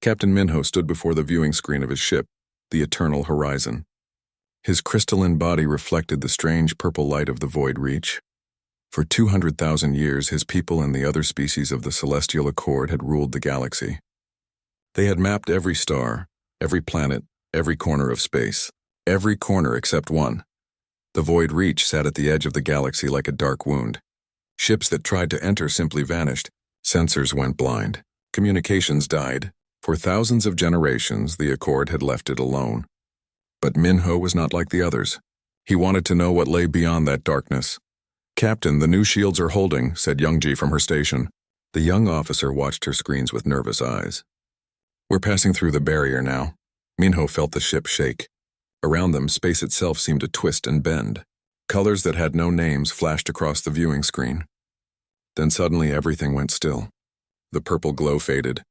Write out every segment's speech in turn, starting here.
Captain Minho stood before the viewing screen of his ship, the Eternal Horizon. His crystalline body reflected the strange purple light of the void reach. For 200,000 years, his people and the other species of the Celestial Accord had ruled the galaxy. They had mapped every star, every planet, every corner of space, every corner except one. The void reach sat at the edge of the galaxy like a dark wound. Ships that tried to enter simply vanished. Sensors went blind. Communications died. For thousands of generations, the Accord had left it alone. But Minho was not like the others. He wanted to know what lay beyond that darkness. "Captain, the new shields are holding," said Youngji from her station. The young officer watched her screens with nervous eyes. "We're passing through the barrier now." Minho felt the ship shake. Around them, space itself seemed to twist and bend. Colors that had no names flashed across the viewing screen. Then suddenly everything went still. The purple glow faded.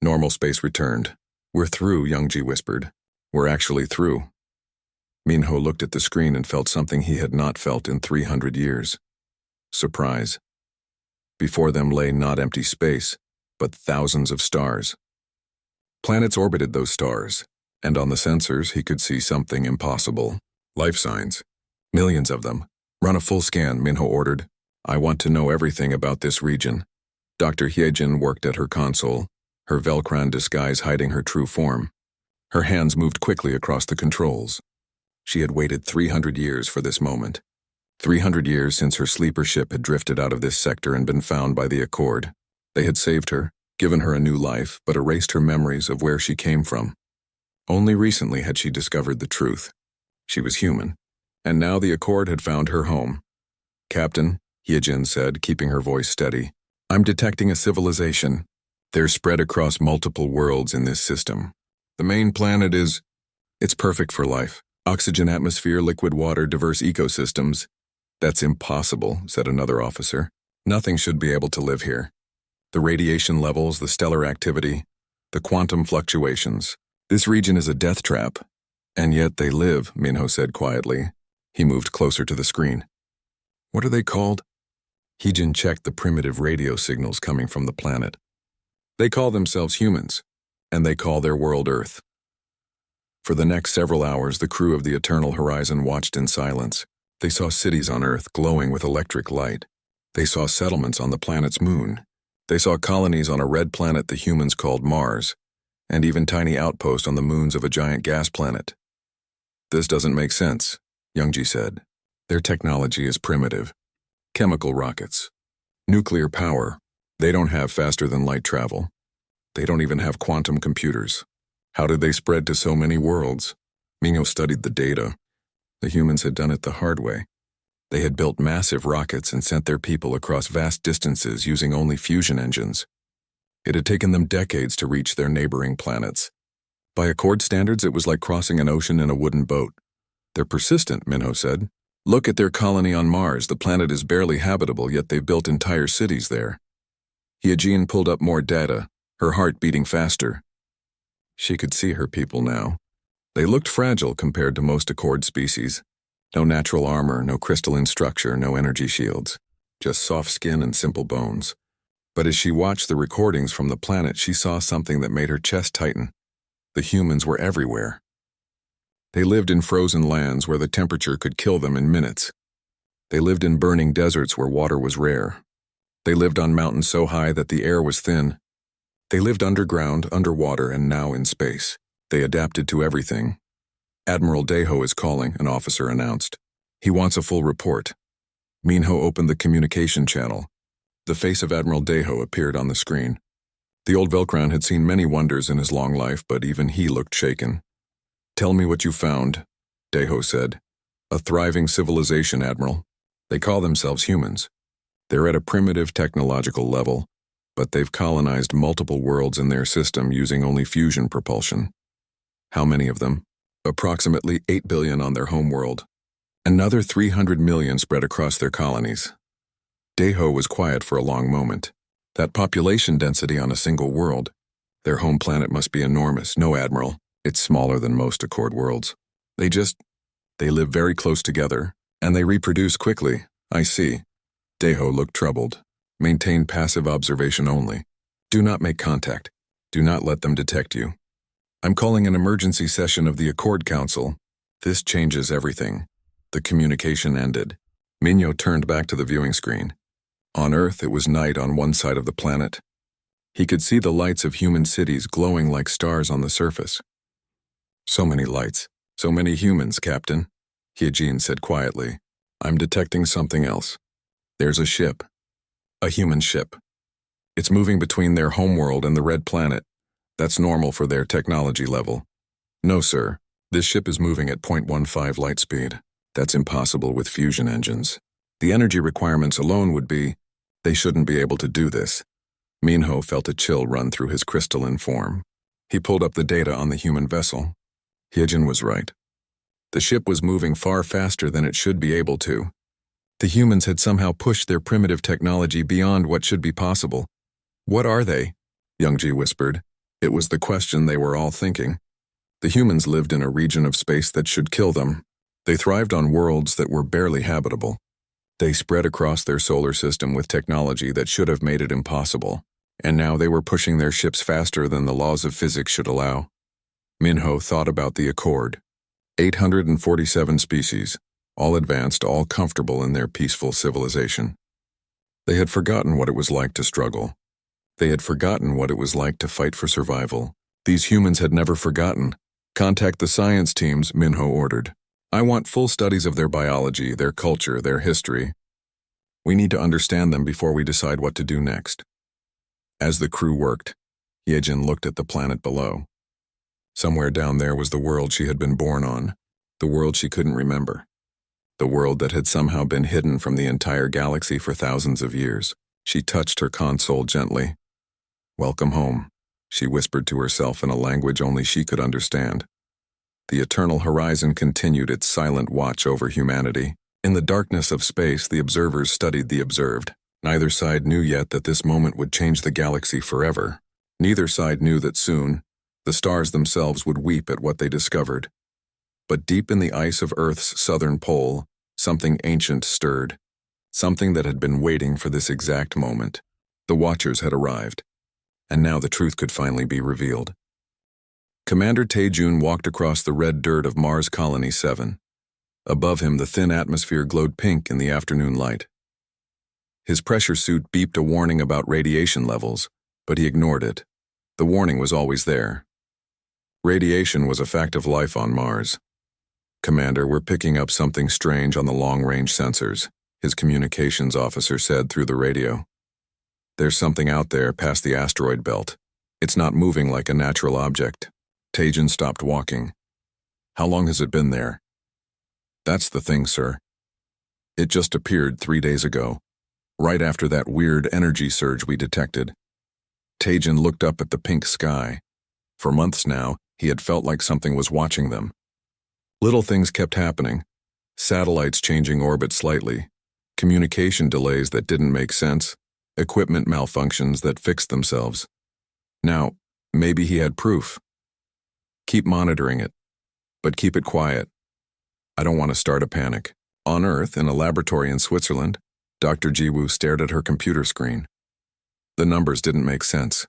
Normal space returned. "We're through," Youngji whispered. "We're actually through." Minho looked at the screen and felt something he had not felt in 300 years. Surprise. Before them lay not empty space, but thousands of stars. Planets orbited those stars, and on the sensors he could see something impossible. Life signs. Millions of them. "Run a full scan," Minho ordered. "I want to know everything about this region." Dr. Hyejin worked at her console, her Velcron disguise hiding her true form. Her hands moved quickly across the controls. She had waited 300 years for this moment. 300 years since her sleeper ship had drifted out of this sector and been found by the Accord. They had saved her, given her a new life, but erased her memories of where she came from. Only recently had she discovered the truth. She was human, and now the Accord had found her home. "Captain," Hyejin said, keeping her voice steady, "I'm detecting a civilization. They're spread across multiple worlds in this system. The main planet it's perfect for life. Oxygen atmosphere, liquid water, diverse ecosystems." "That's impossible," said another officer. "Nothing should be able to live here. The radiation levels, the stellar activity, the quantum fluctuations. This region is a death trap." "And yet they live," Minho said quietly. He moved closer to the screen. "What are they called?" Hyejin checked the primitive radio signals coming from the planet. "They call themselves humans, and they call their world Earth." For the next several hours, the crew of the Eternal Horizon watched in silence. They saw cities on Earth glowing with electric light. They saw settlements on the planet's moon. They saw colonies on a red planet the humans called Mars, and even tiny outposts on the moons of a giant gas planet. "This doesn't make sense," Youngji said. "Their technology is primitive. Chemical rockets. Nuclear power. They don't have faster-than-light travel. They don't even have quantum computers. How did they spread to so many worlds?" Minho studied the data. The humans had done it the hard way. They had built massive rockets and sent their people across vast distances using only fusion engines. It had taken them decades to reach their neighboring planets. By Accord standards, it was like crossing an ocean in a wooden boat. "They're persistent," Minho said. "Look at their colony on Mars. The planet is barely habitable, yet they've built entire cities there." Hyejin pulled up more data, her heart beating faster. She could see her people now. They looked fragile compared to most Accord species. No natural armor, no crystalline structure, no energy shields. Just soft skin and simple bones. But as she watched the recordings from the planet, she saw something that made her chest tighten. The humans were everywhere. They lived in frozen lands where the temperature could kill them in minutes. They lived in burning deserts where water was rare. They lived on mountains so high that the air was thin. They lived underground, underwater, and now in space. They adapted to everything. "Admiral Deho is calling," an officer announced. "He wants a full report." Minho opened the communication channel. The face of Admiral Deho appeared on the screen. The old Velcron had seen many wonders in his long life, but even he looked shaken. "Tell me what you found," Deho said. "A thriving civilization, Admiral. They call themselves humans. They're at a primitive technological level, but they've colonized multiple worlds in their system using only fusion propulsion." "How many of them?" "Approximately 8 billion on their home world. Another 300 million spread across their colonies." Deho was quiet for a long moment. "That population density on a single world. Their home planet must be enormous." "No, Admiral. It's smaller than most Accord worlds. They live very close together, and they reproduce quickly." "I see." Deho looked troubled. "Maintain passive observation only. Do not make contact." Do not let them detect you. I'm calling an emergency session of the Accord Council. This changes everything. The communication ended. Minho turned back to the viewing screen. On Earth, it was night on one side of the planet. He could see the lights of human cities glowing like stars on the surface. So many lights, so many humans, Captain, Hyejin said quietly. I'm detecting something else. There's a ship. A human ship. It's moving between their homeworld and the Red Planet. That's normal for their technology level. No, sir. This ship is moving at 0.15 light speed. That's impossible with fusion engines. The energy requirements alone would be... They shouldn't be able to do this. Minho felt a chill run through his crystalline form. He pulled up the data on the human vessel. Hyejin was right. The ship was moving far faster than it should be able to. The humans had somehow pushed their primitive technology beyond what should be possible. What are they? Youngji whispered. It was the question they were all thinking. The humans lived in a region of space that should kill them. They thrived on worlds that were barely habitable. They spread across their solar system with technology that should have made it impossible. And now they were pushing their ships faster than the laws of physics should allow. Minho thought about the Accord. 847 species, all advanced, all comfortable in their peaceful civilization. They had forgotten what it was like to struggle. They had forgotten what it was like to fight for survival. These humans had never forgotten. Contact the science teams, Minho ordered. I want full studies of their biology, their culture, their history. We need to understand them before we decide what to do next. As the crew worked, Hyejin looked at the planet below. Somewhere down there was the world she had been born on, the world she couldn't remember, the world that had somehow been hidden from the entire galaxy for thousands of years. She touched her console gently. Welcome home, she whispered to herself in a language only she could understand. The eternal horizon continued its silent watch over humanity. In the darkness of space, the observers studied the observed. Neither side knew yet that this moment would change the galaxy forever. Neither side knew that soon, the stars themselves would weep at what they discovered. But deep in the ice of Earth's southern pole, something ancient stirred. Something that had been waiting for this exact moment. The Watchers had arrived. And now the truth could finally be revealed. Commander Taejun walked across the red dirt of Mars Colony 7. Above him, the thin atmosphere glowed pink in the afternoon light. His pressure suit beeped a warning about radiation levels, but he ignored it. The warning was always there. Radiation was a fact of life on Mars. Commander, we're picking up something strange on the long-range sensors, his communications officer said through the radio. There's something out there past the asteroid belt. It's not moving like a natural object. Taejun stopped walking. How long has it been there? That's the thing, sir. It just appeared 3 days ago, right after that weird energy surge we detected. Taejun looked up at the pink sky. For months now, he had felt like something was watching them. Little things kept happening. Satellites changing orbit slightly, communication delays that didn't make sense, equipment malfunctions that fixed themselves. Now, maybe he had proof. Keep monitoring it, but keep it quiet. I don't want to start a panic. On Earth, in a laboratory in Switzerland, Dr. Jiwoo stared at her computer screen. The numbers didn't make sense.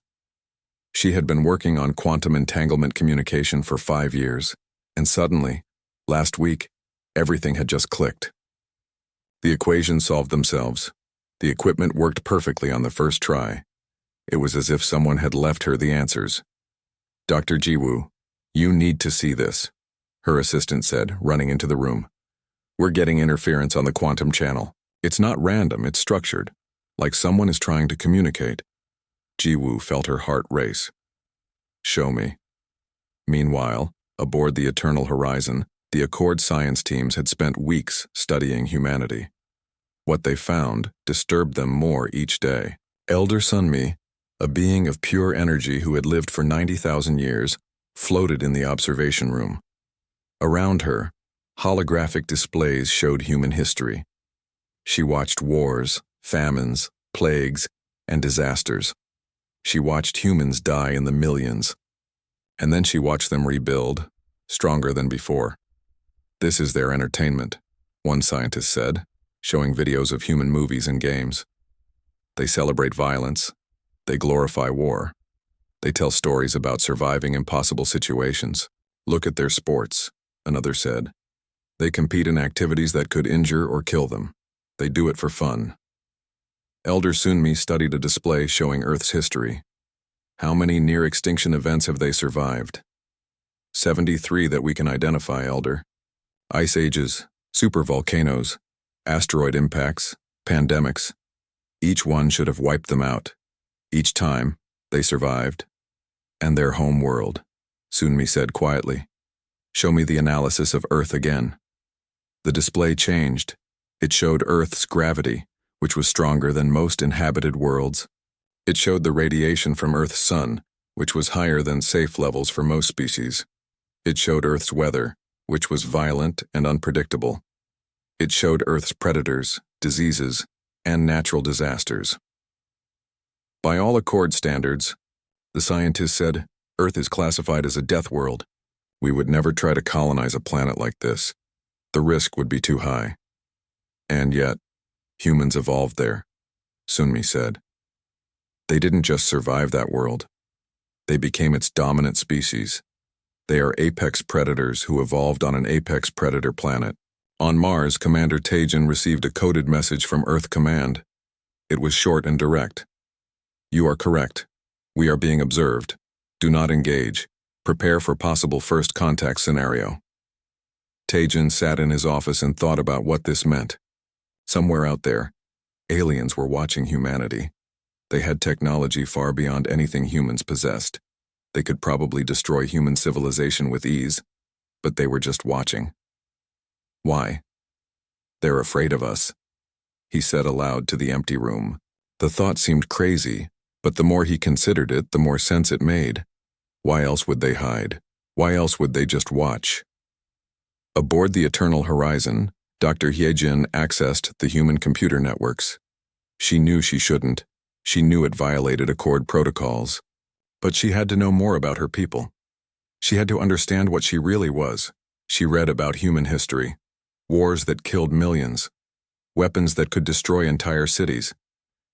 She had been working on quantum entanglement communication for 5 years, and suddenly, last week, everything had just clicked. The equations solved themselves. The equipment worked perfectly on the first try. It was as if someone had left her the answers. Dr. Jiwoo, you need to see this, her assistant said, running into the room. We're getting interference on the quantum channel. It's not random, it's structured, like someone is trying to communicate. Jiwoo felt her heart race. Show me. Meanwhile, aboard the Eternal Horizon, the Accord science teams had spent weeks studying humanity. What they found disturbed them more each day. Elder Sunmi, a being of pure energy who had lived for 90,000 years, floated in the observation room. Around her, holographic displays showed human history. She watched wars, famines, plagues, and disasters. She watched humans die in the millions. And then she watched them rebuild, stronger than before. This is their entertainment, one scientist said, showing videos of human movies and games. They celebrate violence. They glorify war. They tell stories about surviving impossible situations. Look at their sports, another said. They compete in activities that could injure or kill them. They do it for fun. Elder Sunmi studied a display showing Earth's history. How many near-extinction events have they survived? 73 that we can identify, Elder. Ice ages, supervolcanoes, asteroid impacts, pandemics. Each one should have wiped them out. Each time, they survived. And their home world, Sunmi said quietly. Show me the analysis of Earth again. The display changed. It showed Earth's gravity, which was stronger than most inhabited worlds. It showed the radiation from Earth's sun, which was higher than safe levels for most species. It showed Earth's weather, which was violent and unpredictable. It showed Earth's predators, diseases, and natural disasters. By all Accord standards, the scientists said, Earth is classified as a death world. We would never try to colonize a planet like this. The risk would be too high. And yet, humans evolved there, Sunmi said. They didn't just survive that world. They became its dominant species. They are apex predators who evolved on an apex predator planet. On Mars, Commander Tajin received a coded message from Earth Command. It was short and direct. You are correct. We are being observed. Do not engage. Prepare for possible first contact scenario. Tajin sat in his office and thought about what this meant. Somewhere out there, aliens were watching humanity. They had technology far beyond anything humans possessed. They could probably destroy human civilization with ease, but they were just watching. Why? They're afraid of us, he said aloud to the empty room. The thought seemed crazy, but the more he considered it, the more sense it made. Why else would they hide? Why else would they just watch? Aboard the Eternal Horizon, Dr. Hyejin accessed the human computer networks. She knew she shouldn't. She knew it violated Accord protocols. But she had to know more about her people. She had to understand what she really was. She read about human history. Wars that killed millions. Weapons that could destroy entire cities.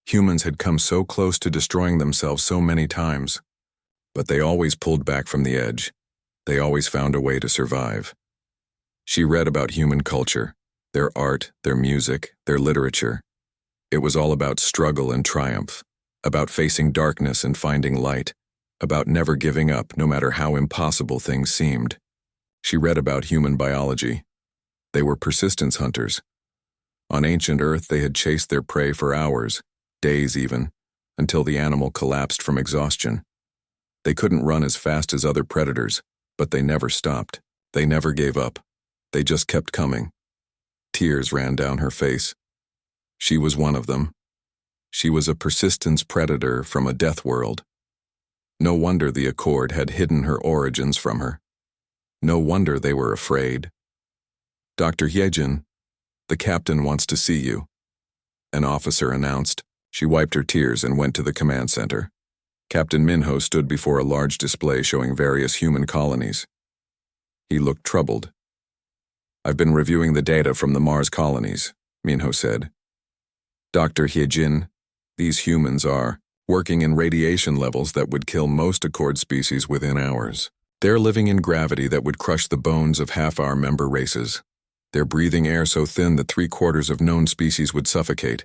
Humans had come so close to destroying themselves so many times. But they always pulled back from the edge. They always found a way to survive. She read about human culture, their art, their music, their literature. It was all about struggle and triumph, about facing darkness and finding light, about never giving up no matter how impossible things seemed. She read about human biology. They were persistence hunters. On ancient Earth, they had chased their prey for hours, days even, until the animal collapsed from exhaustion. They couldn't run as fast as other predators, but they never stopped. They never gave up. They just kept coming. Tears ran down her face. She was one of them. She was a persistence predator from a death world. No wonder the Accord had hidden her origins from her. No wonder they were afraid. Dr. Hyejin, the captain wants to see you, an officer announced. She wiped her tears and went to the command center. Captain Minho stood before a large display showing various human colonies. He looked troubled. I've been reviewing the data from the Mars colonies, Minho said. Dr. Hyejin, these humans are working in radiation levels that would kill most Accord species within hours. They're living in gravity that would crush the bones of half our member races. They're breathing air so thin that 3/4 of known species would suffocate.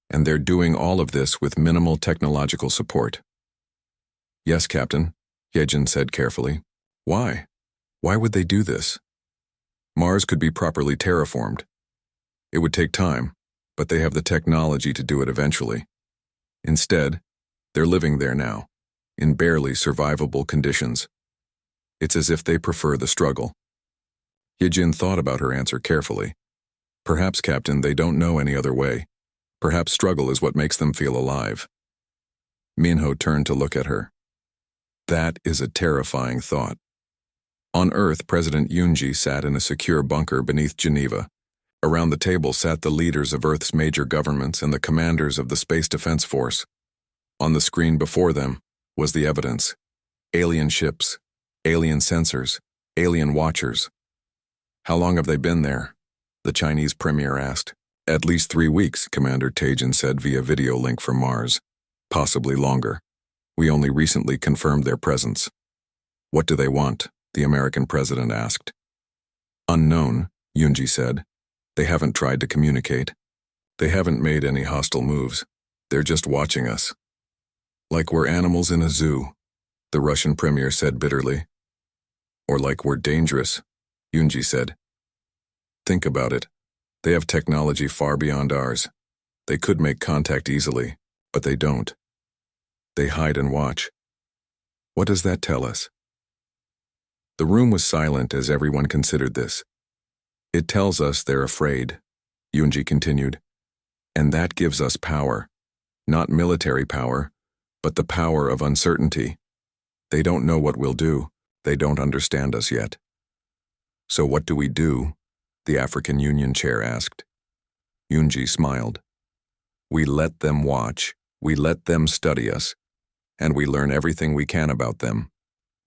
And they're doing all of this with minimal technological support. Yes, Captain, Hyejin said carefully. Why? Why would they do this? Mars could be properly terraformed. It would take time, but they have the technology to do it eventually. Instead, they're living there now, in barely survivable conditions. It's as if they prefer the struggle. Hyejin thought about her answer carefully. Perhaps, Captain, they don't know any other way. Perhaps struggle is what makes them feel alive. Minho turned to look at her. That is a terrifying thought. On Earth, President Yoonji sat in a secure bunker beneath Geneva. Around the table sat the leaders of Earth's major governments and the commanders of the Space Defense Force. On the screen before them was the evidence. Alien ships, alien sensors, alien watchers. How long have they been there? The Chinese premier asked. At least 3 weeks, Commander Tajin said via video link from Mars. Possibly longer. We only recently confirmed their presence. What do they want? The American president asked. Unknown, Yunji said. They haven't tried to communicate. They haven't made any hostile moves. They're just watching us. Like we're animals in a zoo, the Russian premier said bitterly. Or like we're dangerous, Yunji said. Think about it. They have technology far beyond ours. They could make contact easily, but they don't. They hide and watch. What does that tell us? The room was silent as everyone considered this. It tells us they're afraid, Yunji continued. And that gives us power. Not military power, but the power of uncertainty. They don't know what we'll do. They don't understand us yet. So what do we do? The African Union chair asked. Yunji smiled. We let them watch. We let them study us. And we learn everything we can about them.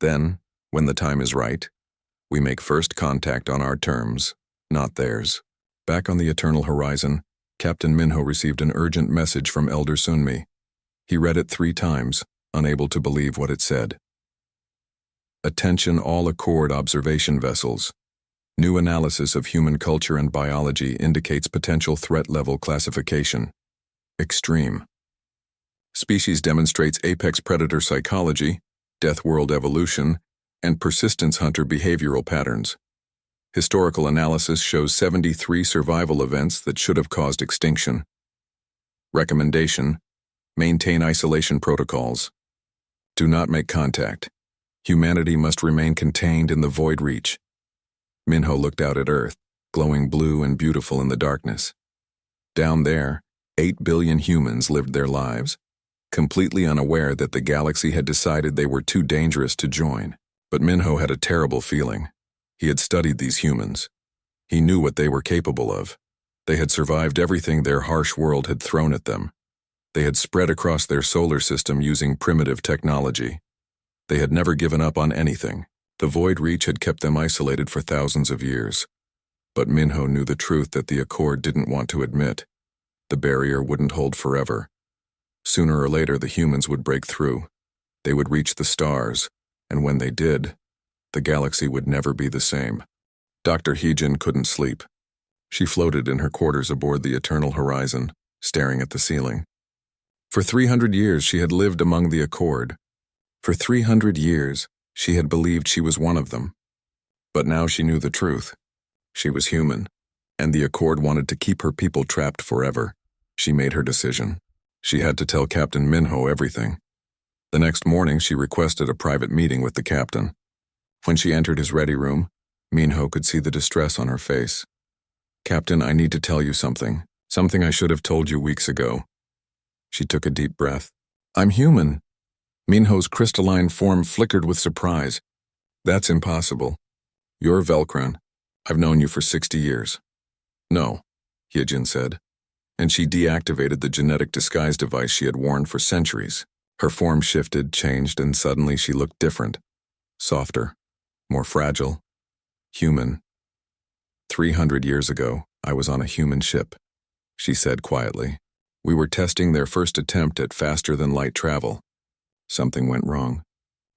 Then, when the time is right, we make first contact on our terms, not theirs. Back on the eternal horizon, Captain Minho received an urgent message from Elder Sunmi. He read it 3 times, unable to believe what it said. Attention all Accord observation vessels. New analysis of human culture and biology indicates potential threat level classification. Extreme. Species demonstrates apex predator psychology, death world evolution, and persistence hunter behavioral patterns. Historical analysis shows 73 survival events that should have caused extinction. Recommendation: maintain isolation protocols. Do not make contact. Humanity must remain contained in the void reach. Minho looked out at Earth, glowing blue and beautiful in the darkness. Down there, 8 billion humans lived their lives, completely unaware that the galaxy had decided they were too dangerous to join. But Minho had a terrible feeling. He had studied these humans. He knew what they were capable of. They had survived everything their harsh world had thrown at them. They had spread across their solar system using primitive technology. They had never given up on anything. The void reach had kept them isolated for thousands of years. But Minho knew the truth that the Accord didn't want to admit. The barrier wouldn't hold forever. Sooner or later, the humans would break through. They would reach the stars, and when they did, the galaxy would never be the same. Dr. Heejin couldn't sleep. She floated in her quarters aboard the eternal horizon, staring at the ceiling. For 300 years, she had lived among the Accord. For 300 years, she had believed she was one of them. But now she knew the truth. She was human, and the Accord wanted to keep her people trapped forever. She made her decision. She had to tell Captain Minho everything. The next morning, she requested a private meeting with the captain. When she entered his ready room, Minho could see the distress on her face. Captain, I need to tell you something. Something I should have told you weeks ago. She took a deep breath. I'm human. Minho's crystalline form flickered with surprise. That's impossible. You're Velcron. I've known you for 60 years. No, Hyejin said, and she deactivated the genetic disguise device she had worn for centuries. Her form shifted, changed, and suddenly she looked different. Softer, more fragile, human. 300 years ago, I was on a human ship, she said quietly. We were testing their first attempt at faster-than-light travel. Something went wrong.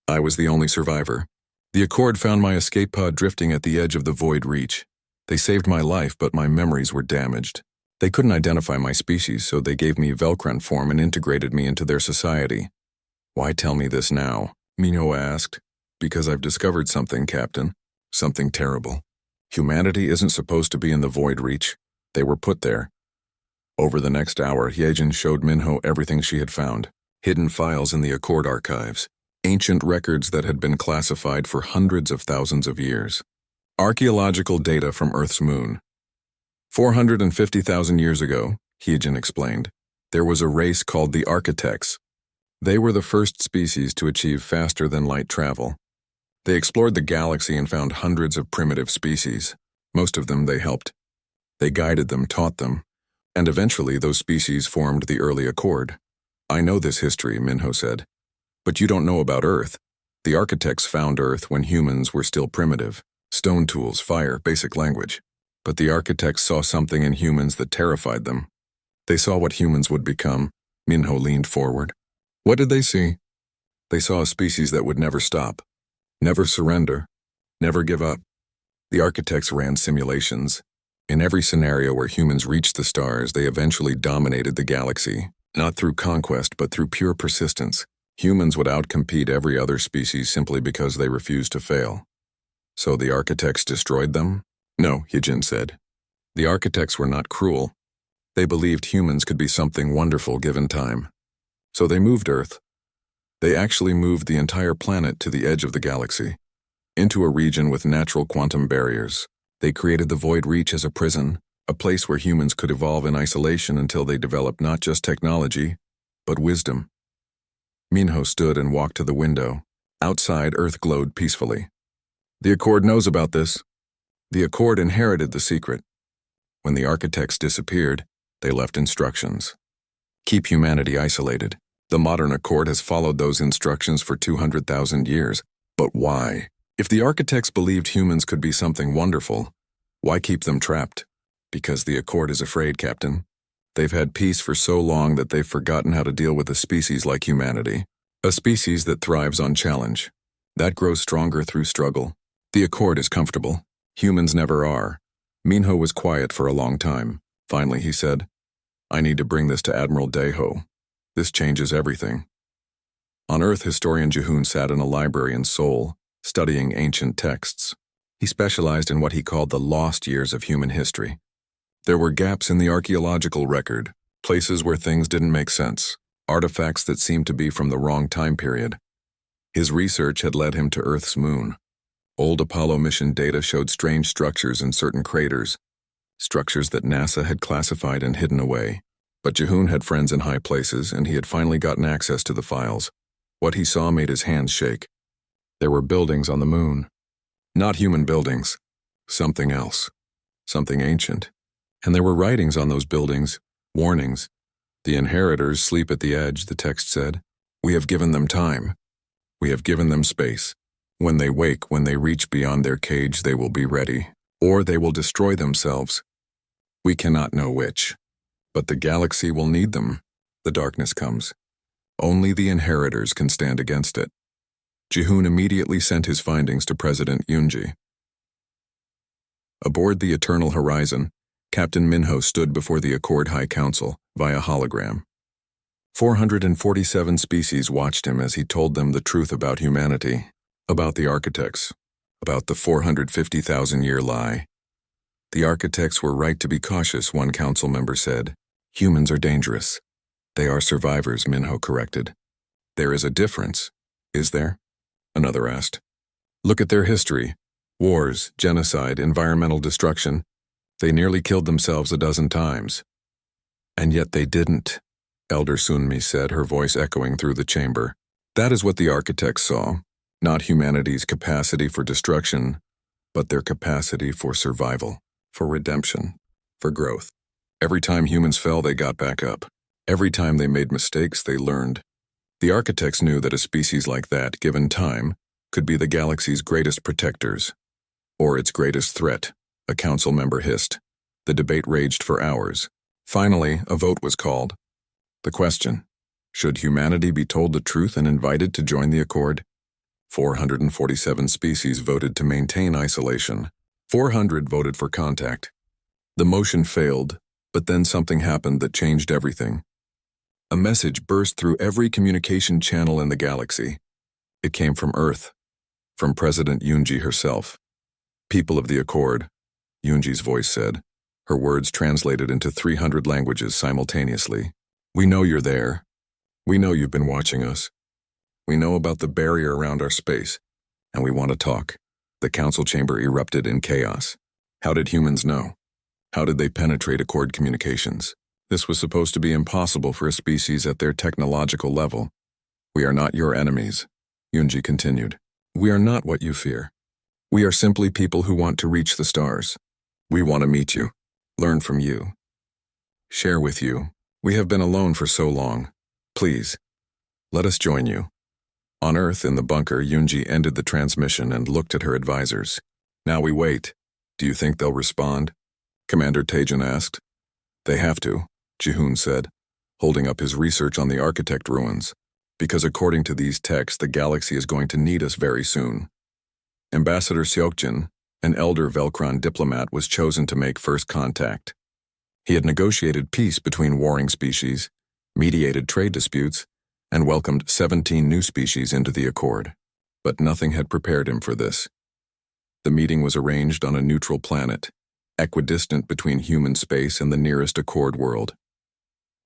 I was the only survivor. The Accord found my escape pod drifting at the edge of the void reach. They saved my life, but my memories were damaged. They couldn't identify my species, so they gave me Velcron form and integrated me into their society. Why tell me this now? Minho asked. Because I've discovered something, Captain. Something terrible. Humanity isn't supposed to be in the void reach. They were put there. Over the next hour, Hyejin showed Minho everything she had found. Hidden files in the Accord archives. Ancient records that had been classified for hundreds of thousands of years. Archaeological data from Earth's moon. 450,000 years ago, Hyejin explained, there was a race called the Architects. They were the first species to achieve faster-than-light travel. They explored the galaxy and found hundreds of primitive species. Most of them they helped. They guided them, taught them, and eventually those species formed the early Accord. I know this history, Minho said. But you don't know about Earth. The Architects found Earth when humans were still primitive. Stone tools, fire, basic language. But the Architects saw something in humans that terrified them. They saw what humans would become. Minho leaned forward. What did they see? They saw a species that would never stop, never surrender, never give up. The architects ran simulations. In every scenario where humans reached the stars, they eventually dominated the galaxy, not through conquest but through pure persistence. Humans would outcompete every other species simply because they refused to fail. So the architects destroyed them? No, Hyejin said. The architects were not cruel. They believed humans could be something wonderful given time. So they moved Earth. They actually moved the entire planet to the edge of the galaxy, into a region with natural quantum barriers. They created the Void Reach as a prison, a place where humans could evolve in isolation until they developed not just technology, but wisdom. Minho stood and walked to the window. Outside, Earth glowed peacefully. The Accord knows about this. The Accord inherited the secret. When the architects disappeared, they left instructions. Keep humanity isolated. The modern Accord has followed those instructions for 200,000 years. But why? If the architects believed humans could be something wonderful, why keep them trapped? Because the Accord is afraid, Captain. They've had peace for so long that they've forgotten how to deal with a species like humanity. A species that thrives on challenge. That grows stronger through struggle. The Accord is comfortable. Humans never are. Minho was quiet for a long time. Finally, he said, I need to bring this to Admiral Daeho. This changes everything. On Earth, historian Jihoon sat in a library in Seoul, studying ancient texts. He specialized in what he called the lost years of human history. There were gaps in the archaeological record, places where things didn't make sense, artifacts that seemed to be from the wrong time period. His research had led him to Earth's moon. Old Apollo mission data showed strange structures in certain craters, structures that NASA had classified and hidden away. But Jihoon had friends in high places, and he had finally gotten access to the files. What he saw made his hands shake. There were buildings on the moon. Not human buildings. Something else. Something ancient. And there were writings on those buildings, warnings. The inheritors sleep at the edge, the text said. We have given them time. We have given them space. When they wake, when they reach beyond their cage, they will be ready. Or they will destroy themselves. We cannot know which. But the galaxy will need them. The darkness comes. Only the inheritors can stand against it. Jihoon immediately sent his findings to President Yoonji. Aboard the Eternal Horizon, Captain Minho stood before the Accord High Council via hologram. 447 species watched him as he told them the truth about humanity, about the architects, about the 450,000-year lie. The architects were right to be cautious, one council member said. Humans are dangerous. They are survivors, Minho corrected. There is a difference, is there? Another asked. Look at their history. Wars, genocide, environmental destruction. They nearly killed themselves a dozen times. And yet they didn't, Elder Sunmi said, her voice echoing through the chamber. That is what the architects saw. Not humanity's capacity for destruction, but their capacity for survival, for redemption, for growth. Every time humans fell, they got back up. Every time they made mistakes, they learned. The architects knew that a species like that, given time, could be the galaxy's greatest protectors. Or its greatest threat, a council member hissed. The debate raged for hours. Finally, a vote was called. The question, should humanity be told the truth and invited to join the Accord? 447 species voted to maintain isolation. 400 voted for contact. The motion failed, but then something happened that changed everything. A message burst through every communication channel in the galaxy. It came from Earth, from President Yoonji herself. People of the Accord, Yoonji's voice said, her words translated into 300 languages simultaneously. We know you're there. We know you've been watching us. We know about the barrier around our space, and we want to talk. The council chamber erupted in chaos. How did humans know? How did they penetrate Accord communications? This was supposed to be impossible for a species at their technological level. We are not your enemies, Yoonji continued. We are not what you fear. We are simply people who want to reach the stars. We want to meet you, learn from you, share with you. We have been alone for so long. Please, let us join you. On Earth, in the bunker, Yoonji ended the transmission and looked at her advisors. Now we wait. Do you think they'll respond? Commander Taejin asked. They have to, Jihoon said, holding up his research on the architect ruins. because according to these texts, the galaxy is going to need us very soon. Ambassador Seokjin, an elder Velkron diplomat, was chosen to make first contact. He had negotiated peace between warring species, mediated trade disputes, and welcomed 17 new species into the accord. But nothing had prepared him for this. The meeting was arranged on a neutral planet, equidistant between human space and the nearest accord world.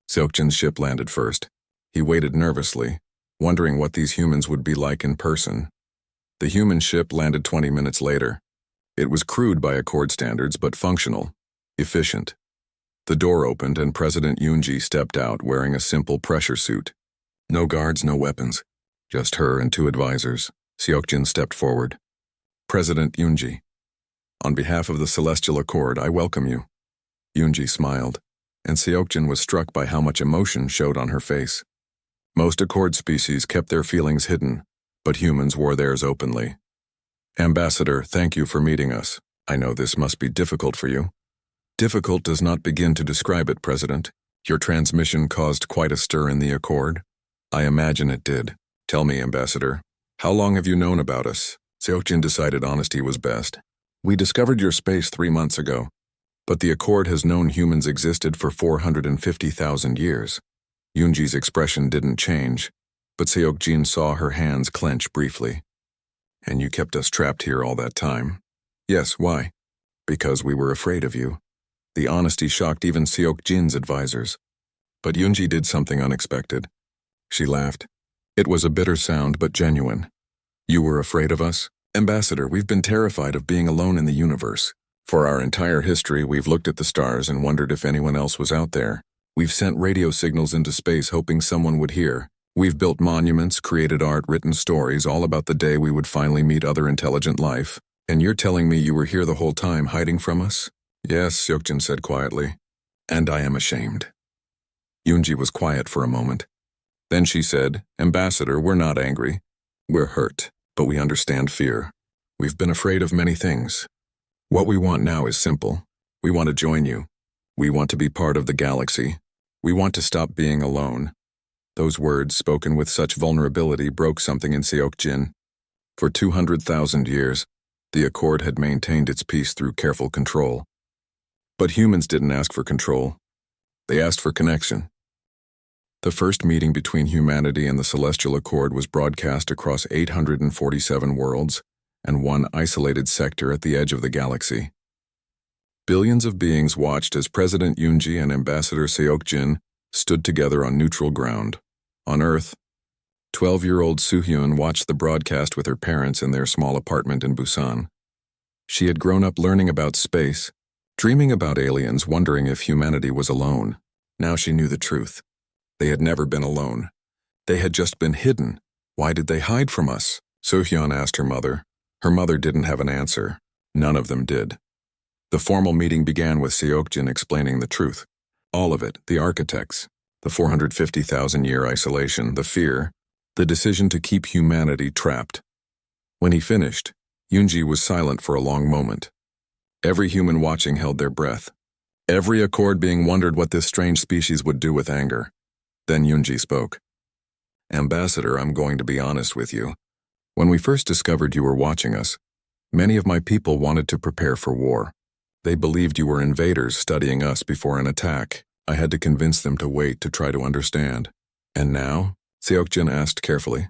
Seokjin's ship landed first. He waited nervously, wondering what these humans would be like in person. The human ship landed 20 minutes later. It was crude by accord standards, but functional, efficient. The door opened and President Yoonji stepped out wearing a simple pressure suit. No guards, no weapons. Just her and two advisors. Seokjin stepped forward. President Yoonji, on behalf of the Celestial Accord, I welcome you. Yoonji smiled, and Seokjin was struck by how much emotion showed on her face. Most accord species kept their feelings hidden, but humans wore theirs openly. Ambassador, thank you for meeting us. I know this must be difficult for you. Difficult does not begin to describe it, President. Your transmission caused quite a stir in the Accord. I imagine it did. Tell me, Ambassador, how long have you known about us? Seokjin decided honesty was best. We discovered your space 3 months ago, but the Accord has known humans existed for 450,000 years. Yoonji's expression didn't change, but Seokjin saw her hands clench briefly. And you kept us trapped here all that time? Yes, why? Because we were afraid of you. The honesty shocked even Seokjin's advisors. But Yoonji did something unexpected. She laughed. It was a bitter sound, but genuine. You were afraid of us? Ambassador, we've been terrified of being alone in the universe. For our entire history, we've looked at the stars and wondered if anyone else was out there. We've sent radio signals into space hoping someone would hear. We've built monuments, created art, written stories, all about the day we would finally meet other intelligent life. And you're telling me you were here the whole time hiding from us? Yes, Seokjin said quietly. And I am ashamed. Yoonji was quiet for a moment. Then she said, Ambassador, we're not angry. We're hurt, but we understand fear. We've been afraid of many things. What we want now is simple. We want to join you. We want to be part of the galaxy. We want to stop being alone. Those words, spoken with such vulnerability, broke something in Seokjin. For 200,000 years, the Accord had maintained its peace through careful control. But humans didn't ask for control. They asked for connection. The first meeting between humanity and the Celestial Accord was broadcast across 847 worlds and one isolated sector at the edge of the galaxy. Billions of beings watched as President Yoonji and Ambassador Seokjin stood together on neutral ground. On Earth, 12-year-old Soo-hyun watched the broadcast with her parents in their small apartment in Busan. She had grown up learning about space, dreaming about aliens, wondering if humanity was alone. Now she knew the truth. They had never been alone. They had just been hidden. Why did they hide from us? Soo-hyun asked her mother. Her mother didn't have an answer. None of them did. The formal meeting began with Seokjin explaining the truth. All of it, the architects, the 450,000-year isolation, the fear, the decision to keep humanity trapped. When he finished, Yoonji was silent for a long moment. Every human watching held their breath. Every Accord being wondered what this strange species would do with anger. Then Yoonji spoke. Ambassador, I'm going to be honest with you. When we first discovered you were watching us, many of my people wanted to prepare for war. They believed you were invaders studying us before an attack. I had to convince them to wait to try to understand. And now? Seokjin asked carefully.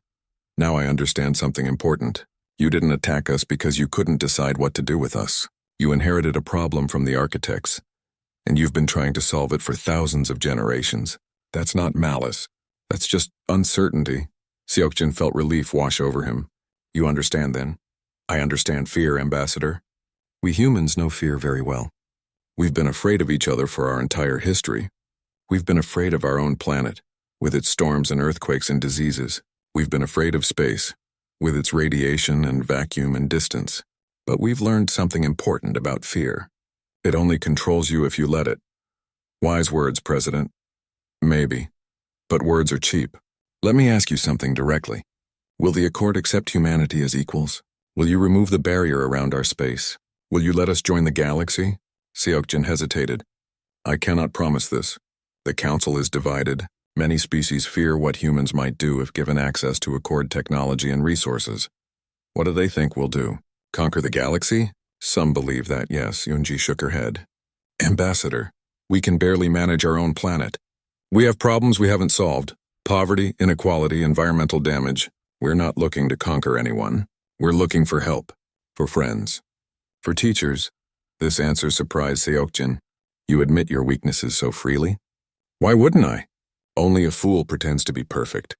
Now I understand something important. You didn't attack us because you couldn't decide what to do with us. You inherited a problem from the architects, and you've been trying to solve it for thousands of generations. That's not malice. That's just uncertainty. Seokjin felt relief wash over him. You understand then? I understand fear, Ambassador. We humans know fear very well. We've been afraid of each other for our entire history. We've been afraid of our own planet, with its storms and earthquakes and diseases. We've been afraid of space, with its radiation and vacuum and distance. But we've learned something important about fear. It only controls you if you let it. Wise words, President. Maybe. But words are cheap. Let me ask you something directly. Will the Accord accept humanity as equals? Will you remove the barrier around our space? Will you let us join the galaxy? Seokjin hesitated. I cannot promise this. The council is divided. Many species fear what humans might do if given access to Accord technology and resources. What do they think we'll do? Conquer the galaxy? Some believe that, yes, Yunji shook her head. Ambassador, we can barely manage our own planet. We have problems we haven't solved. Poverty, inequality, environmental damage. We're not looking to conquer anyone. We're looking for help. For friends. For teachers. This answer surprised Seokjin. You admit your weaknesses so freely? Why wouldn't I? Only a fool pretends to be perfect.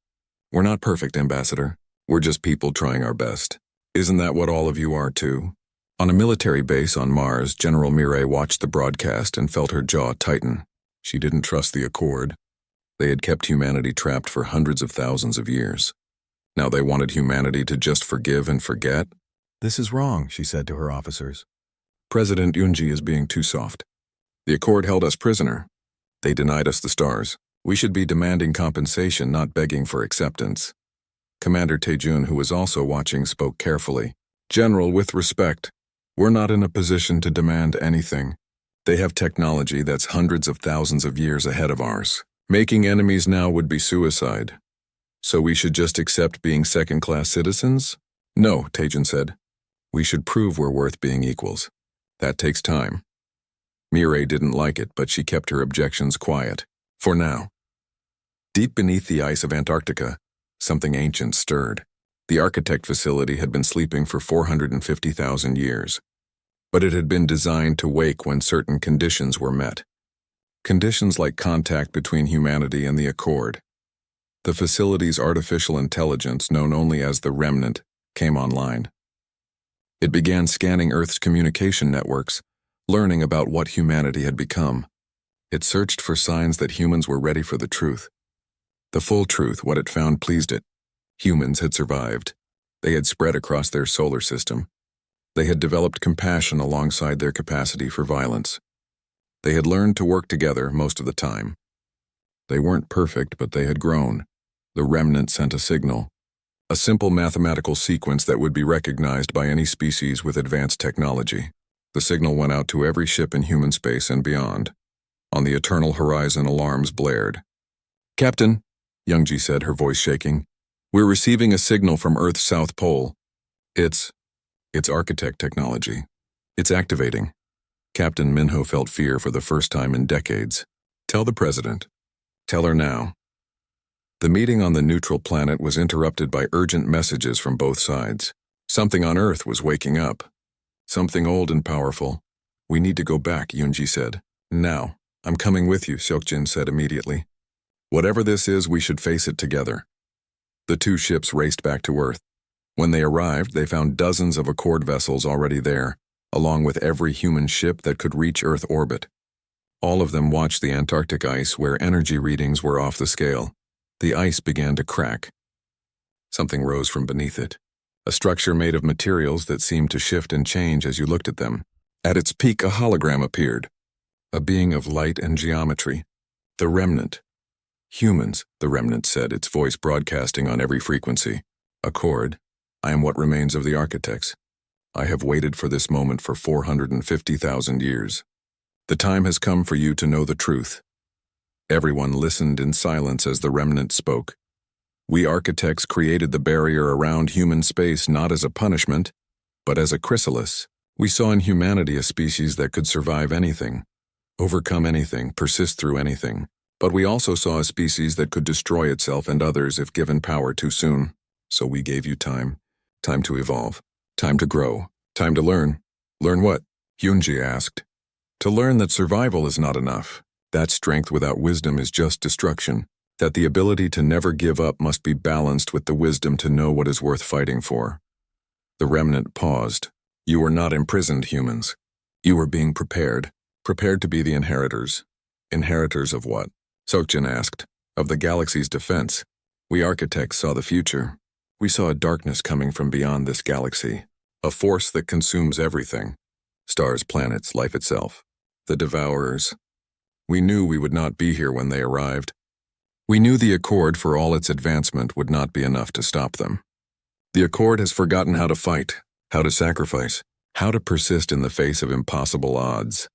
We're not perfect, Ambassador. We're just people trying our best. Isn't that what all of you are, too? On a military base on Mars, General Mireille watched the broadcast and felt her jaw tighten. She didn't trust the Accord. They had kept humanity trapped for hundreds of thousands of years. Now they wanted humanity to just forgive and forget? This is wrong, she said to her officers. President Yunji is being too soft. The Accord held us prisoner. They denied us the stars. We should be demanding compensation, not begging for acceptance. Commander Taejun, who was also watching, spoke carefully. General, with respect, we're not in a position to demand anything. They have technology that's hundreds of thousands of years ahead of ours. Making enemies now would be suicide. So we should just accept being second-class citizens? No, Taejun said. We should prove we're worth being equals. That takes time. Mireille didn't like it, but she kept her objections quiet. For now. Deep beneath the ice of Antarctica, something ancient stirred. The architect facility had been sleeping for 450,000 years. But it had been designed to wake when certain conditions were met. Conditions like contact between humanity and the Accord. The facility's artificial intelligence, known only as the Remnant, came online. It began scanning Earth's communication networks, learning about what humanity had become. It searched for signs that humans were ready for the truth. The full truth, what it found, pleased it. Humans had survived. They had spread across their solar system. They had developed compassion alongside their capacity for violence. They had learned to work together most of the time. They weren't perfect, but they had grown. The Remnant sent a signal. A simple mathematical sequence that would be recognized by any species with advanced technology. The signal went out to every ship in human space and beyond. On the eternal horizon, alarms blared. Captain, Youngji said, her voice shaking, we're receiving a signal from Earth's South Pole. It's architect technology. It's activating. Captain Minho felt fear for the first time in decades. Tell the President. Tell her now. The meeting on the neutral planet was interrupted by urgent messages from both sides. Something on Earth was waking up. Something old and powerful. We need to go back, Yunji said. Now. I'm coming with you, Seokjin said immediately. Whatever this is, we should face it together. The two ships raced back to Earth. When they arrived, they found dozens of Accord vessels already there, along with every human ship that could reach Earth orbit. All of them watched the Antarctic ice where energy readings were off the scale. The ice began to crack. Something rose from beneath it. A structure made of materials that seemed to shift and change as you looked at them. At its peak, a hologram appeared. A being of light and geometry. The Remnant. Humans, the Remnant said, its voice broadcasting on every frequency. Accord, I am what remains of the architects. I have waited for this moment for 450,000 years. The time has come for you to know the truth. Everyone listened in silence as the Remnant spoke. We architects created the barrier around human space not as a punishment, but as a chrysalis. We saw in humanity a species that could survive anything, overcome anything, persist through anything. But we also saw a species that could destroy itself and others if given power too soon. So we gave you time. Time to evolve. Time to grow. Time to learn. Learn what? Hyunji asked. To learn that survival is not enough. That strength without wisdom is just destruction. That the ability to never give up must be balanced with the wisdom to know what is worth fighting for. The Remnant paused. You were not imprisoned, humans. You were being prepared. Prepared to be the inheritors. Inheritors of what? Seokjin asked. Of the galaxy's defense. We architects saw the future. We saw a darkness coming from beyond this galaxy. A force that consumes everything. Stars, planets, life itself. The Devourers. We knew we would not be here when they arrived. We knew the Accord, for all its advancement, would not be enough to stop them. The Accord has forgotten how to fight, how to sacrifice, how to persist in the face of impossible odds.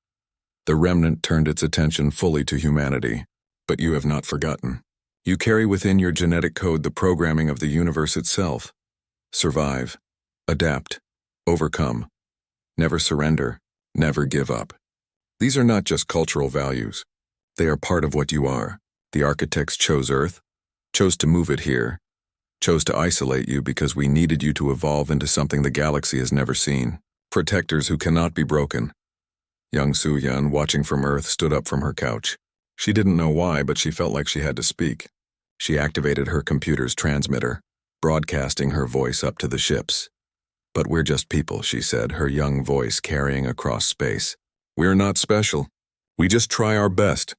The Remnant turned its attention fully to humanity, but you have not forgotten. You carry within your genetic code the programming of the universe itself. Survive, adapt, overcome, never surrender, never give up. These are not just cultural values. They are part of what you are. The architects chose Earth, chose to move it here, chose to isolate you because we needed you to evolve into something the galaxy has never seen. Protectors who cannot be broken. Young Su-Yun, watching from Earth, stood up from her couch. She didn't know why, but she felt like she had to speak. She activated her computer's transmitter, broadcasting her voice up to the ships. "But we're just people," she said, her young voice carrying across space. "We're not special. We just try our best."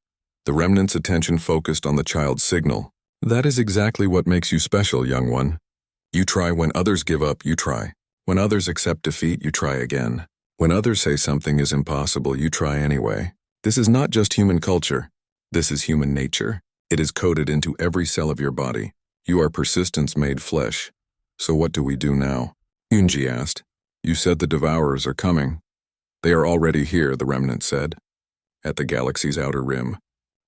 The remnant's attention focused on the child's signal. "That is exactly what makes you special, young one. You try when others give up, you try. When others accept defeat, you try again. When others say something is impossible, you try anyway. This is not just human culture. This is human nature. It is coded into every cell of your body. You are persistence made flesh. So what do we do now?" Yunji asked. "You said the Devourers are coming." "They are already here," the remnant said. "At the galaxy's outer rim.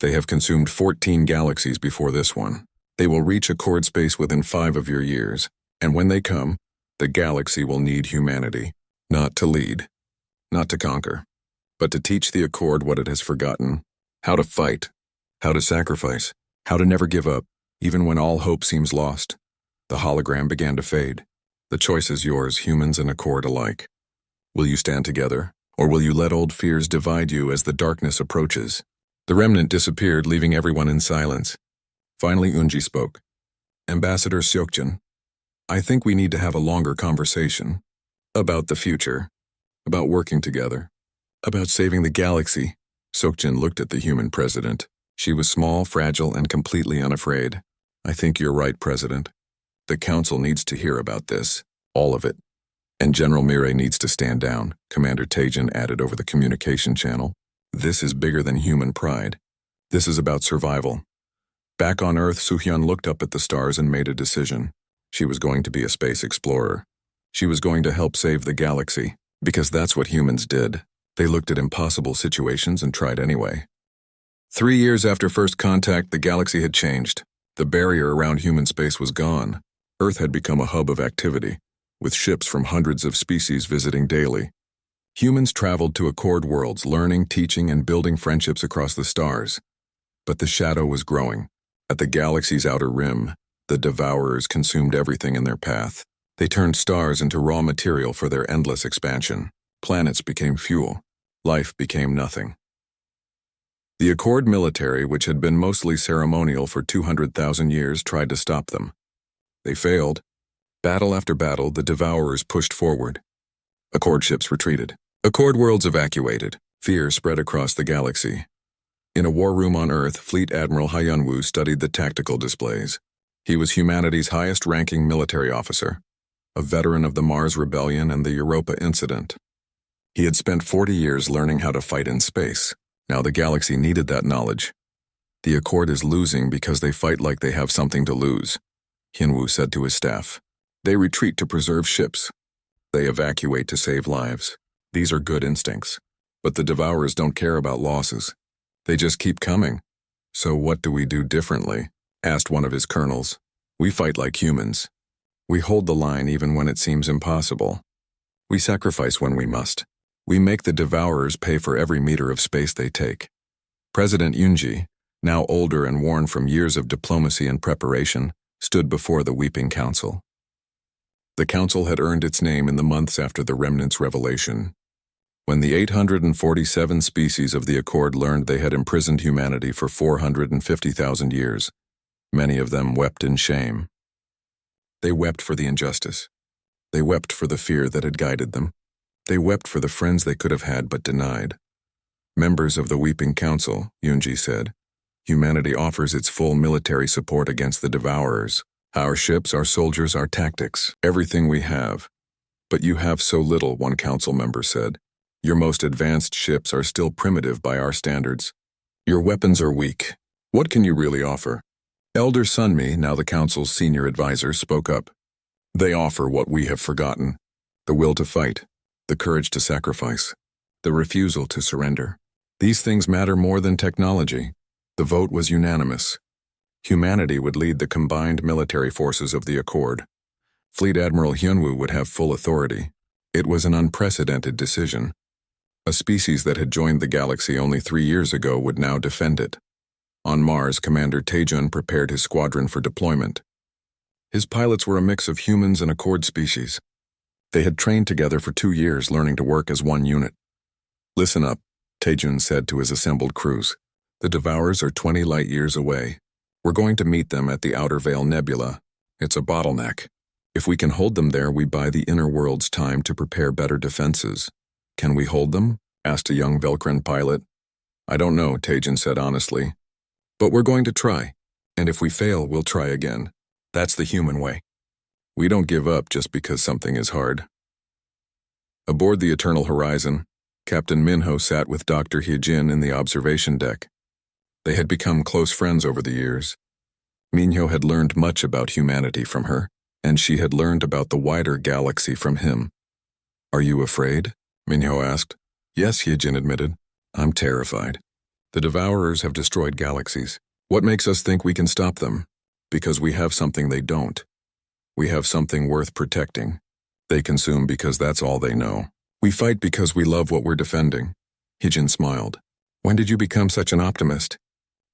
They have consumed 14 galaxies before this one. They will reach accord space within 5 of your years. And when they come, the galaxy will need humanity. Not to lead, not to conquer, but to teach the Accord what it has forgotten. How to fight, how to sacrifice, how to never give up, even when all hope seems lost." The hologram began to fade. "The choice is yours, humans and Accord alike. Will you stand together, or will you let old fears divide you as the darkness approaches?" The remnant disappeared, leaving everyone in silence. Finally, Unji spoke. "Ambassador Seokjin, I think we need to have a longer conversation. About the future. About working together. About saving the galaxy." Seokjin looked at the human president. She was small, fragile, and completely unafraid. "I think you're right, President. The council needs to hear about this. All of it. And General Mirai needs to stand down," Commander Taejin added over the communication channel. "This is bigger than human pride. This is about survival." Back on Earth, Soo-hyun looked up at the stars and made a decision. She was going to be a space explorer. She was going to help save the galaxy, because that's what humans did. They looked at impossible situations and tried anyway. 3 years after first contact, the galaxy had changed. The barrier around human space was gone. Earth had become a hub of activity, with ships from hundreds of species visiting daily. Humans traveled to Accord worlds, learning, teaching, and building friendships across the stars. But the shadow was growing. At the galaxy's outer rim, the Devourers consumed everything in their path. They turned stars into raw material for their endless expansion. Planets became fuel. Life became nothing. The Accord military, which had been mostly ceremonial for 200,000 years, tried to stop them. They failed. Battle after battle, the Devourers pushed forward. Accord ships retreated. Accord worlds evacuated. Fear spread across the galaxy. In a war room on Earth, Fleet Admiral Hyunwoo studied the tactical displays. He was humanity's highest-ranking military officer, a veteran of the Mars Rebellion and the Europa Incident. He had spent 40 years learning how to fight in space. Now the galaxy needed that knowledge. "The Accord is losing because they fight like they have something to lose," Hyunwoo said to his staff. "They retreat to preserve ships. They evacuate to save lives. These are good instincts. But the Devourers don't care about losses. They just keep coming." "So what do we do differently?" asked one of his colonels. "We fight like humans. We hold the line even when it seems impossible. We sacrifice when we must. We make the Devourers pay for every meter of space they take." President Yunji, now older and worn from years of diplomacy and preparation, stood before the weeping council. The council had earned its name in the months after the Remnant's revelation. When the 847 species of the Accord learned they had imprisoned humanity for 450,000 years, many of them wept in shame. They wept for the injustice. They wept for the fear that had guided them. They wept for the friends they could have had but denied. "Members of the Weeping Council," Yunji said, "humanity offers its full military support against the Devourers. Our ships, our soldiers, our tactics, everything we have. But you have so little," one council member said. "Your most advanced ships are still primitive by our standards. Your weapons are weak. What can you really offer?" Elder Sunmi, now the council's senior advisor, spoke up. "They offer what we have forgotten. The will to fight, the courage to sacrifice, the refusal to surrender. These things matter more than technology." The vote was unanimous. Humanity would lead the combined military forces of the Accord. Fleet Admiral Hyunwoo would have full authority. It was an unprecedented decision. A species that had joined the galaxy only 3 years ago would now defend it. On Mars, Commander Taejun prepared his squadron for deployment. His pilots were a mix of humans and Accord species. They had trained together for 2 years, learning to work as one unit. "Listen up," Taejun said to his assembled crews. "The Devourers are 20 light-years away. We're going to meet them at the Outer Veil Nebula. It's a bottleneck. If we can hold them there, we buy the inner world's time to prepare better defenses." "Can we hold them?" asked a young Velkran pilot. "I don't know," Taejun said honestly. "But we're going to try. And if we fail, we'll try again. That's the human way. We don't give up just because something is hard." Aboard the Eternal Horizon, Captain Minho sat with Dr. Hyejin in the observation deck. They had become close friends over the years. Minho had learned much about humanity from her, and she had learned about the wider galaxy from him. "Are you afraid?" Minho asked. "Yes," Hyejin admitted. "I'm terrified. The Devourers have destroyed galaxies. What makes us think we can stop them? Because we have something they don't. We have something worth protecting. They consume because that's all they know. We fight because we love what we're defending." Hyejin smiled. "When did you become such an optimist?"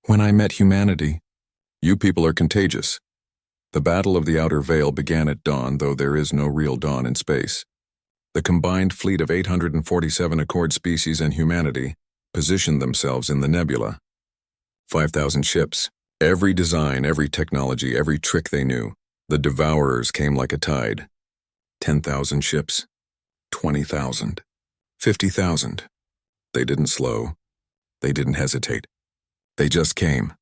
"When I met humanity." "You people are contagious." The Battle of the Outer Veil began at dawn, though there is no real dawn in space. The combined fleet of 847 Accord species and humanity positioned themselves in the nebula. 5,000 ships, every design, every technology, every trick they knew. The Devourers came like a tide. 10,000 ships, 20,000, 50,000. They didn't slow. They didn't hesitate. They just came.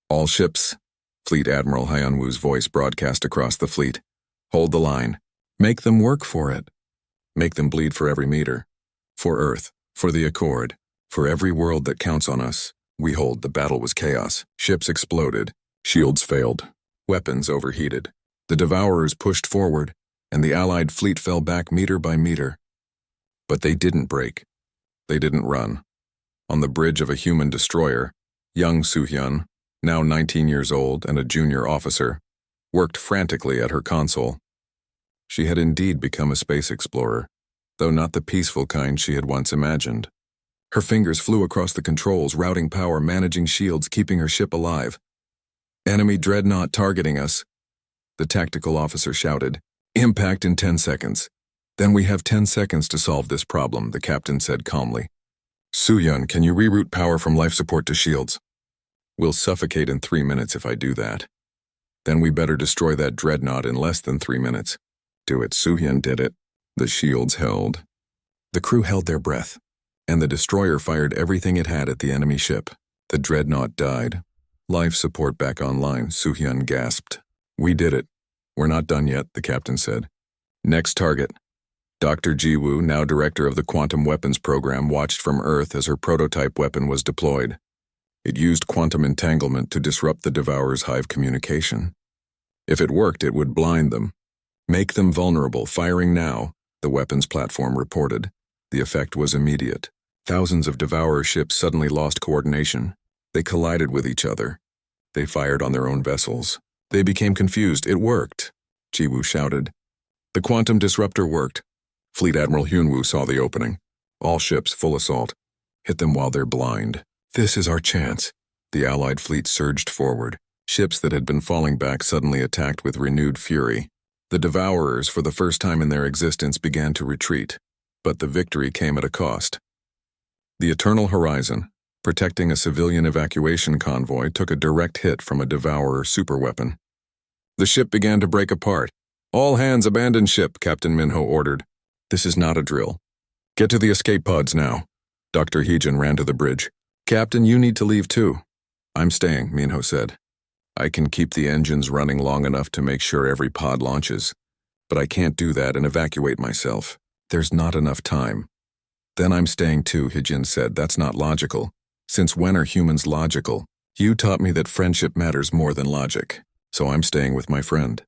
"All ships," Fleet Admiral Hyunwoo's voice broadcast across the fleet. "Hold the line. Make them work for it. Make them bleed for every meter. For Earth, for the Accord, for every world that counts on us. We hold." The battle was chaos. Ships exploded. Shields failed. Weapons overheated. The Devourers pushed forward, and the Allied fleet fell back meter by meter. But they didn't break. They didn't run. On the bridge of a human destroyer, young Soo-hyun, now 19 years old and a junior officer, worked frantically at her console. She had indeed become a space explorer, though not the peaceful kind she had once imagined. Her fingers flew across the controls, routing power, managing shields, keeping her ship alive. "Enemy dreadnought targeting us," the tactical officer shouted. "Impact in 10 seconds. "Then we have 10 seconds to solve this problem," the captain said calmly. "Soo-hyun, can you reroute power from life support to shields?" "We'll suffocate in 3 minutes if I do that." "Then we better destroy that dreadnought in less than 3 minutes." "Do it." Soo-hyun did it. The shields held. The crew held their breath, and the destroyer fired everything it had at the enemy ship. The dreadnought died. "Life support back online," Soo-hyun gasped. "We did it. We're not done yet," the captain said. "Next target." Dr. Ji-woo, now director of the Quantum Weapons Program, watched from Earth as her prototype weapon was deployed. It used quantum entanglement to disrupt the Devourer's hive communication. If it worked, it would blind them. "Make them vulnerable, firing now," the weapons platform reported. The effect was immediate. Thousands of Devourer ships suddenly lost coordination. They collided with each other. They fired on their own vessels. They became confused. "It worked," Ji-woo shouted. "The quantum disruptor worked." Fleet Admiral Hyunwoo saw the opening. "All ships, full assault. Hit them while they're blind. This is our chance." The Allied fleet surged forward. Ships that had been falling back suddenly attacked with renewed fury. The Devourers, for the first time in their existence, began to retreat. But the victory came at a cost. The Eternal Horizon, protecting a civilian evacuation convoy, took a direct hit from a Devourer superweapon. The ship began to break apart. "All hands abandon ship," Captain Minho ordered. "This is not a drill. Get to the escape pods now." Dr. Hyejin ran to the bridge. "Captain, you need to leave too." "I'm staying," Minho said. "I can keep the engines running long enough to make sure every pod launches. But I can't do that and evacuate myself. There's not enough time." "Then I'm staying too," Hyejin said. "That's not logical. Since when are humans logical? You taught me that friendship matters more than logic, so I'm staying with my friend."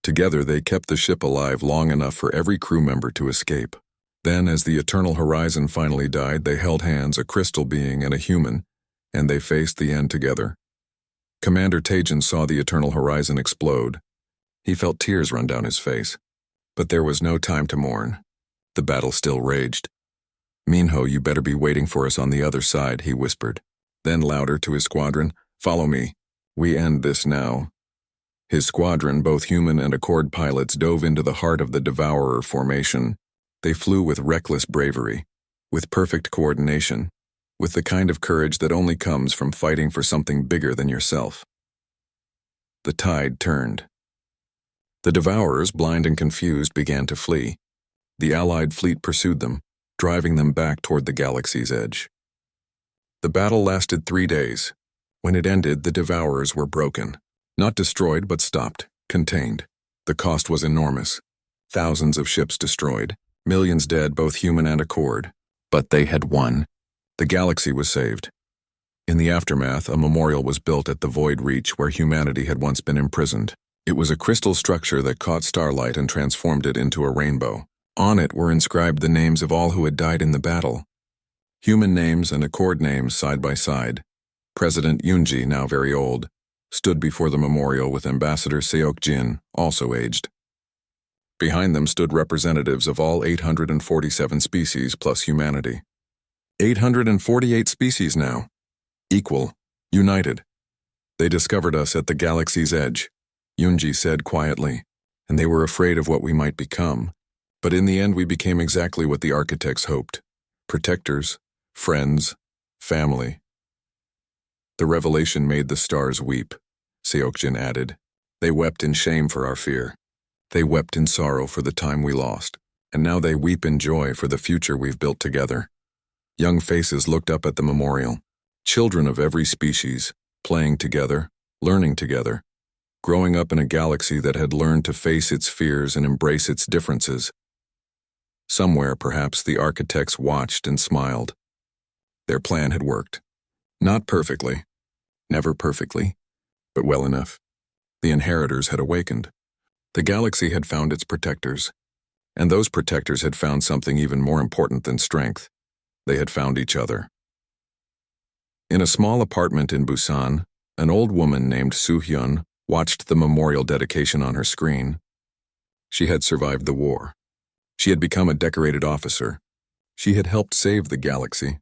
Together they kept the ship alive long enough for every crew member to escape. Then, as the Eternal Horizon finally died, they held hands, a crystal being and a human, and they faced the end together. Commander Tajin saw the eternal horizon explode. He felt tears run down his face. But there was no time to mourn. The battle still raged. "Minho, you better be waiting for us on the other side," he whispered. Then louder to his squadron, "Follow me. We end this now." His squadron, both human and Accord pilots, dove into the heart of the Devourer formation. They flew with reckless bravery, with perfect coordination, with the kind of courage that only comes from fighting for something bigger than yourself. The tide turned. The Devourers, blind and confused, began to flee. The Allied fleet pursued them, driving them back toward the galaxy's edge. The battle lasted 3 days. When it ended, the Devourers were broken. Not destroyed, but stopped, contained. The cost was enormous. Thousands of ships destroyed, millions dead, both human and Accord. But they had won. The galaxy was saved. In the aftermath, a memorial was built at the Void Reach where humanity had once been imprisoned. It was a crystal structure that caught starlight and transformed it into a rainbow. On it were inscribed the names of all who had died in the battle. Human names and Accord names side by side. President Yunji, now very old, stood before the memorial with Ambassador Seok Jin, also aged. Behind them stood representatives of all 847 species plus humanity. 848 species now. Equal. United. They discovered us at the galaxy's edge, Yunji said quietly, and they were afraid of what we might become. But in the end we became exactly what the architects hoped. Protectors, friends, family. The revelation made the stars weep, Seokjin added. They wept in shame for our fear. They wept in sorrow for the time we lost. And now they weep in joy for the future we've built together. Young faces looked up at the memorial. Children of every species, playing together, learning together, growing up in a galaxy that had learned to face its fears and embrace its differences. Somewhere, perhaps, the architects watched and smiled. Their plan had worked. Not perfectly, never perfectly, but well enough. The inheritors had awakened. The galaxy had found its protectors, and those protectors had found something even more important than strength. They had found each other. In a small apartment in Busan, an old woman named Soo-hyun watched the memorial dedication on her screen. She had survived the war. She had become a decorated officer. She had helped save the galaxy.